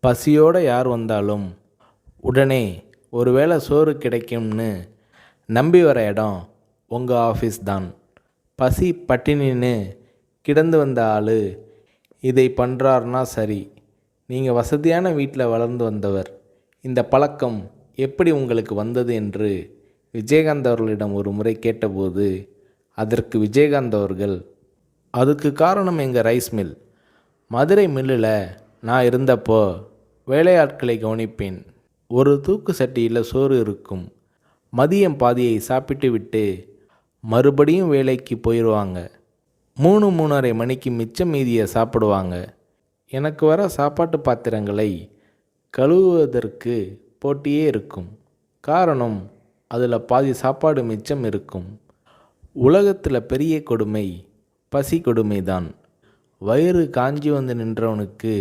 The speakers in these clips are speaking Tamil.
பசியோடு யார் வந்தாலும் உடனே ஒருவேளை சோறு கிடைக்கும்னு நம்பி வர இடம் உங்கள் ஆஃபீஸ் தான். பசி பட்டினின்னு கிடந்து வந்த ஆள் இதை பண்ணுறாருனா சரி. நீங்கள் வசதியான வீட்டில் வளர்ந்து வந்தவர். இந்த பழக்கம் எப்படி உங்களுக்கு வந்தது என்று விஜயகாந்த் அவர்களிடம் ஒரு முறை கேட்டபோது அதற்கு விஜயகாந்த் அவர்கள், அதுக்கு காரணம் எங்கள் ரைஸ் மில். மதுரை மில்லில் நான் இருந்தப்போ வேலையாட்களை கவனிப்பேன். ஒரு தூக்கு சட்டியில் சோறு இருக்கும். மதியம் பாதியை சாப்பிட்டு விட்டு மறுபடியும் வேலைக்கு போயிடுவாங்க. 3-3:30 மணிக்கு மிச்சம் மீதியை சாப்பிடுவாங்க. எனக்கு வர சாப்பாட்டு பாத்திரங்களை கழுவுவதற்கு போட்டியே இருக்கும். காரணம், அதில் பாதி சாப்பாடு மிச்சம் இருக்கும். உலகத்தில் பெரிய கொடுமை பசி கொடுமை தான். வயிறு காஞ்சி வந்து நின்றவனுக்கு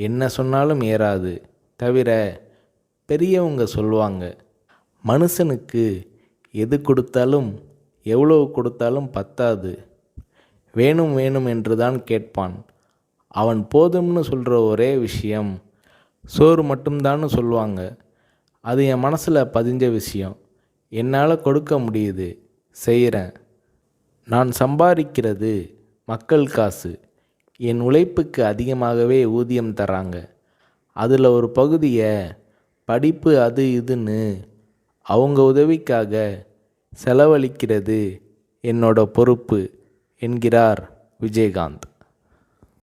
என்ன சொன்னாலும் ஏறாது. தவிர பெரியவங்க சொல்லுவாங்க, மனுஷனுக்கு எது கொடுத்தாலும் எவ்வளவு கொடுத்தாலும் பத்தாது, வேணும் வேணும் என்று தான் கேட்பான். அவன் போதும்னு சொல்கிற ஒரே விஷயம் சோறு மட்டும்தான்னு சொல்லுவாங்க. அது என் மனசில் பதிஞ்ச விஷயம். என்னால் கொடுக்க முடியுது, செய்கிறேன். நான் சம்பாதிக்கிறது மக்கள் காசு. என் உழைப்புக்கு அதிகமாகவே ஊதியம் தராங்க. அதில் ஒரு பகுதியை படிப்பு அது இதுன்னு அவங்க உதவிக்காக செலவழிக்கிறது என்னோட பொறுப்பு என்கிறார் விஜயகாந்த்.